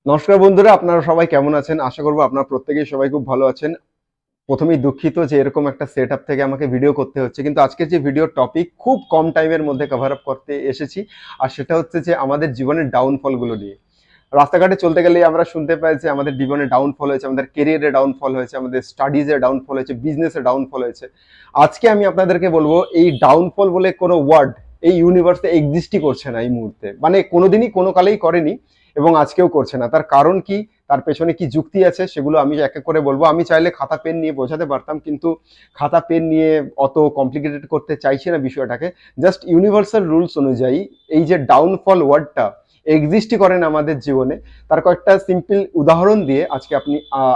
নমস্কার বন্ধুরা, আপনারা সবাই কেমন আছেন? আশা করব আপনারা প্রত্যেকেই সবাই খুব ভালো আছেন। প্রথমেই দুঃখিত যে এরকম একটা সেটআপ থেকে আমাকে ভিডিও করতে হচ্ছে, কিন্তু আজকের যে ভিডিওর টপিক খুব কম টাইমের মধ্যে কভার আপ করতে এসেছি। আর সেটা হচ্ছে যে আমাদের জীবনের ডাউনফল গুলো নিয়ে। রাস্তাঘাটে চলতে গেলেই আমরা শুনতে পাই যে আমাদের জীবনে ডাউনফল হয়েছে, আমাদের কেরিয়ারে ডাউনফল হয়েছে, আমাদের স্টাডিজে ডাউনফল হয়েছে, বিজনেসে ডাউনফল হয়েছে। আজকে আমি আপনাদেরকে বলবো এই ডাউনফল বলে কোনো ওয়ার্ড এই ইউনিভার্সে এক্সিস্টই করছে না এই মুহূর্তে, মানে কোনোদিনই কোনো কালেই করেনি এবং আজকেও করছে না। তার কারণ কি, তার পেছনে কি যুক্তি আছে, সেগুলো আমি এক এক করে বলবো। আমি চাইলে খাতা পেন নিয়ে বোঝাতে পারতাম, কিন্তু খাতা পেন নিয়ে অত কমপ্লিকেটেড করতে চাইছি না বিষয়টাকে। জাস্ট ইউনিভার্সাল রুলস অনুযায়ী এই যে ডাউনফল ওয়ার্ডটা এক্সিস্টই করে না আমাদের জীবনে, তার কয়েকটা সিম্পল উদাহরণ দিয়ে আজকে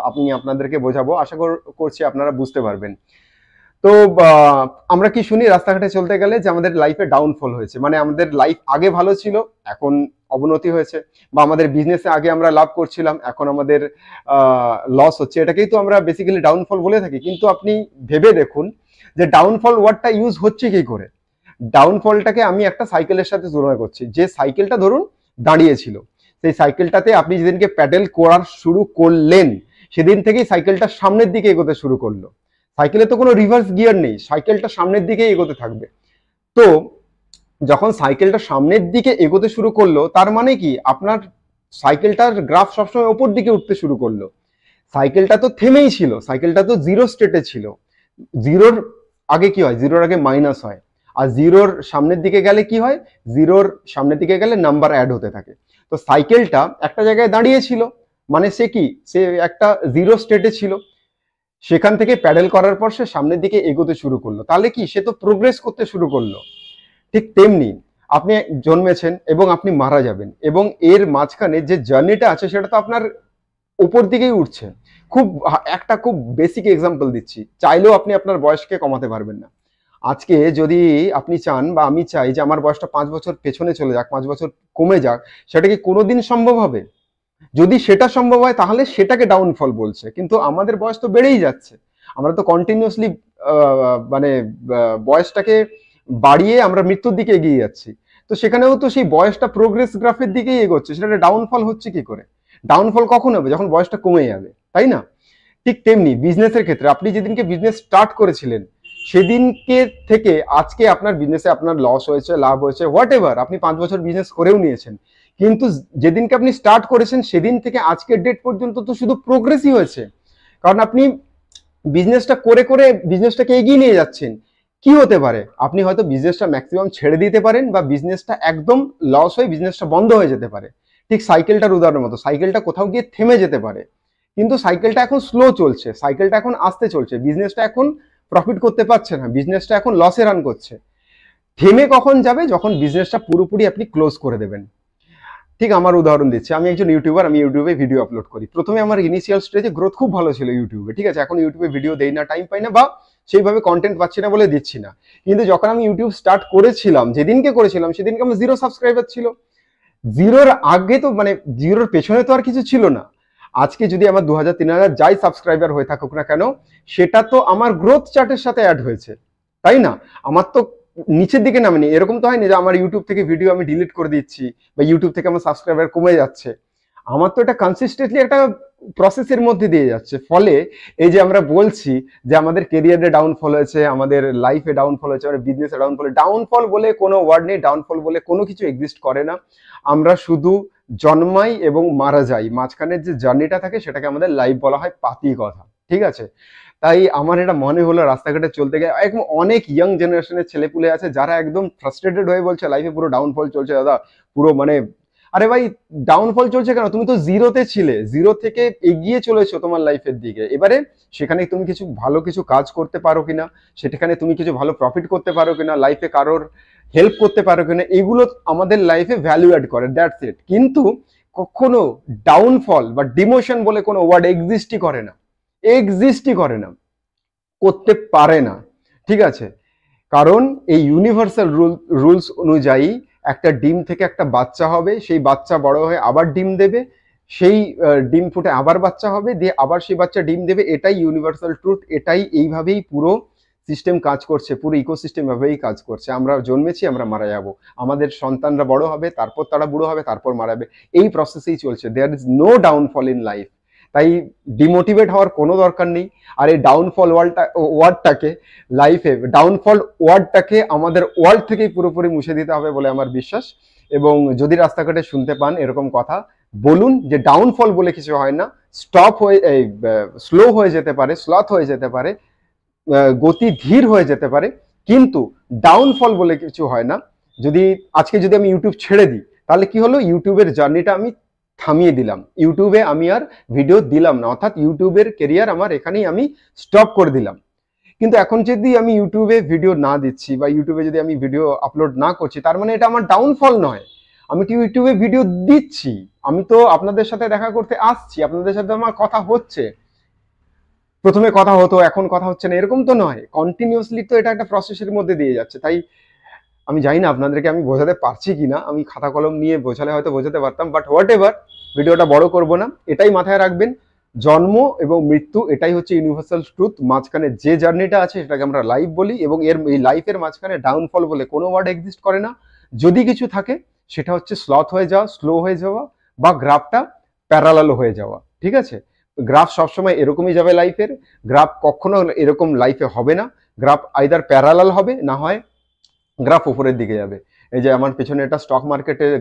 আমি আপনাদেরকে বোঝাবো। আশা করছি আপনারা বুঝতে পারবেন। তো আমরা কি শুনি রাস্তাঘাটে চলতে গেলে যে আমাদের লাইফে ডাউনফল হয়েছে, মানে আমাদের লাইফ আগে ভালো ছিল, এখন অবনতি হয়েছে, বা আমাদের বিজনেসে আগে আমরা লাভ করছিলাম, এখন আমাদের লস হচ্ছে। এটাকেই তো আমরা বেসিক্যালি ডাউনফল বলে থাকি। কিন্তু আপনি ভেবে দেখুন যে ডাউনফল ওয়ার্ডটা ইউজ হচ্ছে কি করে। ডাউনফলটাকে আমি একটা সাইকেলের সাথে তুলনা করছি। যে সাইকেলটা ধরুন দাঁড়িয়েছিল, সেই সাইকেলটাতে আপনি যেদিনকে প্যাডেল করার শুরু করলেন, সেদিন থেকেই সাইকেলটা সামনের দিকে এগোতে শুরু করলো। সাইকেলে তো কোনো রিভার্স গিয়ার নেই, সাইকেলটা সামনের দিকে এগোতে থাকবে। তো যখন সাইকেলটা সামনের দিকে এগোতে শুরু করলো, তার মানে কি আপনার সাইকেলটার গ্রাফ সবসময় ওপর দিকে উঠতে শুরু করলো। সাইকেলটা তো থেমেই ছিল, সাইকেলটা তো জিরো স্টেটে ছিল। জিরোর আগে কি হয়? জিরোর আগে মাইনাস হয়। আর জিরোর সামনের দিকে গেলে কি হয়? জিরোর সামনের দিকে গেলে নাম্বার অ্যাড হতে থাকে। তো সাইকেলটা একটা জায়গায় দাঁড়িয়েছিল, মানে সে একটা জিরো স্টেটে ছিল। সেখান থেকে প্যাডেল করার পর সে সামনের দিকে এগোতে শুরু করলো। তাহলে কি, সে তো প্রোগ্রেস করতে শুরু করলো। ঠিক তেমনি আপনি জন্মেছেন এবং আপনি মারা যাবেন, এবং এর মাঝখানে যে জার্নিটা আছে সেটা তো আপনার উপর দিকেই উঠছে। একটা খুব বেসিক এক্সাম্পল দিচ্ছি, চাইলেও আপনি আপনার বয়সকে কমাতে পারবেন না। আজকে যদি আপনি চান বা আমি চাই যে আমার বয়সটা 5 বছর পেছনে চলে যাক, 5 বছর কমে যাক, সেটা কি কোনোদিন সম্ভব হবে? যদি সেটা সম্ভব হয় তাহলে সেটাকে ডাউনফল বলছে, কিন্তু আমাদের বয়স তো বেড়েই যাচ্ছে। আমরা তো কন্টিনিউয়াসলি মানে বয়সটাকে বাড়িয়ে আমরা মৃত্যুর দিকে এগিয়ে যাচ্ছি। তো সেখানেও তো সেই বয়সটা প্রোগ্রেস গ্রাফের দিকেই এগোচ্ছে, সেটা ডাউনফল হচ্ছে কি করে? ডাউনফল কখন হবে? যখন বয়সটা কমে যাবে, তাই না? ঠিক তেমনি বিজনেসের ক্ষেত্রে আপনি যেদিনকে বিজনেস স্টার্ট করেছিলেন, সেদিনকে থেকে আজকে আপনার বিজনেসে আপনার লস হয়েছে, লাভ হয়েছে, হোয়াট এভার, আপনি 5 বছর বিজনেস করেও নিয়েছেন, কিন্তু যেদিনকে আপনি স্টার্ট করেছেন সেদিন থেকে আজকের ডেট পর্যন্ত তো শুধু প্রোগ্রেসই হয়েছে। কারণ আপনি বিজনেসটা করে করে বিজনেসটাকে এগিয়ে নিয়ে যাচ্ছেন। কি হতে পারে? আপনি হয়তো বিজনেসটা ম্যাক্সিমাম ছেড়ে দিতে পারেন, বা বিজনেসটা একদম লস হয়ে বিজনেসটা বন্ধ হয়ে যেতে পারে। ঠিক সাইকেলটার উদাহরণের মতো, সাইকেলটা কোথাও গিয়ে থেমে যেতে পারে, কিন্তু সাইকেলটা এখন স্লো চলছে, সাইকেলটা এখন আস্তে চলছে, বিজনেসটা এখন প্রফিট করতে পারছে না, বিজনেসটা এখন লসে রান করছে। থেমে কখন যাবে? যখন বিজনেসটা পুরোপুরি আপনি ক্লোজ করে দেবেন। ঠিক আমার উদাহরণ দিচ্ছি, আমি একজন ইউটিউবার, আমি ইউটিউবে ভিডিও আপলোড করি। প্রথমে আমার ইনিশিয়াল স্টেজে গ্রোথ খুব ভালো ছিল ইউটিউবে, ঠিক আছে। এখন ইউটিউবে ভিডিও দেই না, টাইম পাই না, বা সেইভাবে কন্টেন্ট পাচ্ছি না বলে দিচ্ছি না। কিন্তু যখন আমি ইউটিউব স্টার্ট করেছিলাম, যেদিনকে করেছিলাম সেদিনকে আমার 0 সাবস্ক্রাইবার ছিল। জিরোর আগে তো, মানে জিরোর পেছনে তো আর কিছু ছিল না। আজকে যদি আমার 2000-3000 যাই সাবস্ক্রাইবার হয়ে থাকুক না কেন, সেটা তো আমার গ্রোথ চার্টের সাথে অ্যাড হয়েছে, তাই না? আমার তো নিচের দিকে নামেনি। এরকম তো হয়নি যে আমার ইউটিউব থেকে ভিডিও আমি ডিলিট করে দিচ্ছি, বা ইউটিউব থেকে আমার সাবস্ক্রাইবার কমে যাচ্ছে। আমার তো এটা কনসিস্টেন্টলি একটা প্রসেসের মধ্যে দিয়ে যাচ্ছে। ফলে এই যে আমরা বলছি যে আমাদের কেরিয়ারে ডাউনফল হয়েছে, আমাদের লাইফে ডাউনফল হয়েছে, আমাদের বিজনেসে ডাউনফল, ডাউনফল বলে কোনো ওয়ার্ড নেই, ডাউনফল বলে কোনো কিছু এক্সিস্ট করে না। আমরা শুধু জন্মাই এবং মারা যাই, মাঝখানের যে জার্নিটা থাকে সেটাকে আমাদের লাইফ বলা হয়, পাতি কথা, ঠিক আছে। তাই আমার এটা মনে হলো রাস্তাঘাটে চলতে গিয়ে, একদম অনেক ইয়াং জেনারেশনের ছেলেপুলে আছে যারা একদম ফ্রাস্ট্রেটেড হয়ে বলছে লাইফে পুরো ডাউনফল চলছে দাদা, পুরো মানে। আরে ভাই, ডাউনফল চলছে কেন? তুমি তো জিরোতে ছিলে, জিরো থেকে এগিয়ে চলেছো তোমার লাইফের দিকে। এবারে সেখানে তুমি কিছু ভালো কিছু কাজ করতে পারো কিনা, সেখানে তুমি কিছু ভালো প্রফিট করতে পারো কিনা, লাইফে কারোর হেল্প করতে পারো কিনা, এগুলো আমাদের লাইফে ভ্যালু অ্যাড করে, দ্যাটস ইট। কিন্তু কখনো ডাউনফল বা ডিমোশন বলে কোনো ওয়ার্ড এক্সিস্টই করে না, এক্সিস্টই করে না, করতে পারে না, ঠিক আছে। কারণ এই ইউনিভার্সাল রুলস অনুযায়ী একটা ডিম থেকে একটা বাচ্চা হবে, সেই বাচ্চা বড় হয়ে আবার ডিম দেবে, সেই ডিম ফুটে আবার বাচ্চা হবে, দিয়ে আবার সেই বাচ্চা ডিম দেবে। এটাই ইউনিভার্সাল ট্রুথ, এটাই এইভাবেই পুরো সিস্টেম কাজ করছে, পুরো ইকোসিস্টেম ভাবেই কাজ করছে। আমরা জন্মেছি, আমরা মারা যাব, আমাদের সন্তানরা বড় হবে, তারপর তারা বুড়ো হবে, তারপর মারা যাবে, এই প্রসেসেই চলছে। There is no downfall in life. তাই ডিমোটিভেট হওয়ার কোনো দরকার নেই। আর এই ডাউনফল ওয়ার্ডটাকে লাইফে, ডাউনফল ওয়ার্ডটাকে আমাদের ওয়ার্ল্ড থেকেই পুরোপুরি মুছে দিতে হবে বলে আমার বিশ্বাস। এবং যদি রাস্তাঘাটে শুনতে পান এরকম কথা, বলুন যে ডাউনফল বলে কিছু হয় না, স্টপ হয়ে স্লো হয়ে যেতে পারে, স্লথ হয়ে যেতে পারে, গতি ধীর হয়ে যেতে পারে, কিন্তু ডাউনফল বলে কিছু হয় না। যদি আজকে যদি আমি ইউটিউব ছেড়ে দিই, তাহলে কি হলো, ইউটিউবের জার্নিটা আমি থামিয়ে দিলাম, ইউটিউবে আমি আর ভিডিও দিলাম না, অর্থাৎ ইউটিউবের কেরিয়ার আমার এখানেই আমি স্টপ করে দিলাম। কিন্তু এখন যদি আমি ইউটিউবে ভিডিও না দিচ্ছি বা ইউটিউবে যদি আমি ভিডিও আপলোড না করছি, তার মানে এটা আমার ডাউনফল নয়। আমি কি ইউটিউবে ভিডিও দিচ্ছি, আমি তো আপনাদের সাথে দেখা করতে আসছি, আপনাদের সাথে আমার কথা হচ্ছে। প্রথমে কথা হতো, এখন কথা হচ্ছে না, এরকম তো নয়, কন্টিনিউয়াসলি তো এটা একটা প্রসেসের মধ্যে দিয়ে যাচ্ছে। তাই আমি জানি না আপনাদেরকে আমি বোঝাতে পারছি কিনা, আমি খাতা কলম নিয়ে বোঝালে হয়তো বোঝাতে পারতাম, বাট হোয়াট এভার, ভিডিওটা বড় করব না। এটাই মাথায় রাখবেন, জন্ম এবং মৃত্যু এটাই হচ্ছে ইউনিভার্সাল ট্রুথ। মাঝখানে যে জার্নিটা আছে সেটাকে আমরা লাইফ বলি, এবং এই লাইফের মাঝখানে ডাউনফল বলে কোনো ওয়ার্ড এক্সিস্ট করে না। যদি কিছু থাকে সেটা হচ্ছে স্লথ হয়ে যাওয়া, স্লো হয়ে যাওয়া, বা গ্রাফটা প্যারালাল হয়ে যাওয়া। ঠিক আছে, গ্রাফ সবসময় এরকমই যাবে লাইফের, গ্রাফ কখনো এরকম লাইফে হবে না। গ্রাফ আইদার প্যারালাল হবে, না হয় গ্রাফ উপরের দিকে যাবে। এই যে আমার পেছনে এটা স্টক মার্কেটের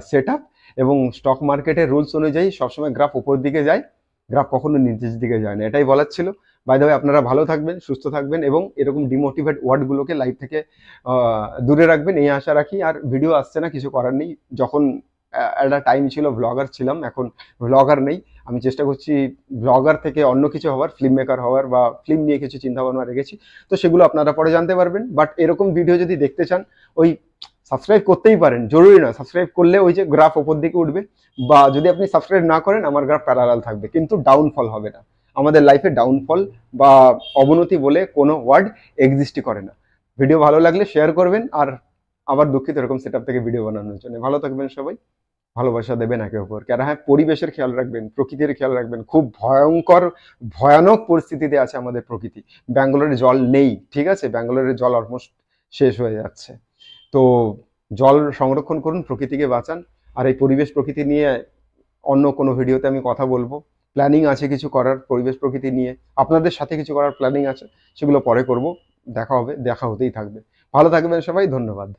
সেট আপ, এবং স্টক মার্কেটের রুলস অনুযায়ী সবসময় গ্রাফ উপর দিকে যায়, গ্রাফ কখনো নিচের দিকে যায় না। এটাই বলার ছিল। বাই দ্য ওয়ে, আপনারা ভালো থাকবেন, সুস্থ থাকবেন, এবং এরকম ডিমোটিভেট ওয়ার্ডগুলোকে লাইফ থেকে দূরে রাখবেন, এই আশা রাখি। আর ভিডিও আসছে না, কিছু করার নেই। যখন একটা টাইম ছিল ব্লগার ছিলাম, এখন ব্লগার নেই। আমি চেষ্টা করছি ব্লগার থেকে অন্য কিছু হওয়ার, ফিল্ম মেকার হওয়ার, বা ফিল্ম নিয়ে কিছু চিন্তা ভাবনা রেখেছি। তো সেগুলো আপনারা পরে জানতে পারবেন। বাট এরকম ভিডিও যদি দেখতে চান, ওই সাবস্ক্রাইব করতেই পারেন, জরুরি না সাবস্ক্রাইব করলে ওই যে গ্রাফ ওপর দিকে উঠবে, বা যদি আপনি সাবস্ক্রাইব না করেন আমার গ্রাফ প্যারালাল থাকবে, কিন্তু ডাউনফল হবে না। আমাদের লাইফে ডাউনফল বা অবনতি বলে কোনো ওয়ার্ড এক্সিস্টই করে না। ভিডিও ভালো লাগলে শেয়ার করবেন। আর আবার দুঃখিত এরকম সেট আপ থেকে ভিডিও বানানোর জন্য। ভালো থাকবেন সবাই, ভালোবাসা দেবেন একে অপরকে। আর হ্যাঁ, পরিবেশের খেয়াল রাখবেন, প্রকৃতির খেয়াল রাখবেন। খুব ভয়ানক পরিস্থিতিতে আছে আমাদের প্রকৃতি। ব্যাঙ্গালোরে জল নেই, ঠিক আছে, ব্যাঙ্গালোরের জল অলমোস্ট শেষ হয়ে যাচ্ছে। তো জল সংরক্ষণ করুন, প্রকৃতিকে বাঁচান। আর এই পরিবেশ প্রকৃতি নিয়ে অন্য কোনো ভিডিওতে আমি কথা বলবো। প্ল্যানিং আছে কিছু করার পরিবেশ প্রকৃতি নিয়ে, আপনাদের সাথে কিছু করার প্ল্যানিং আছে, সেগুলো পরে করব। দেখা হবে, দেখা হতেই থাকবে। ভালো থাকবেন সবাই, ধন্যবাদ।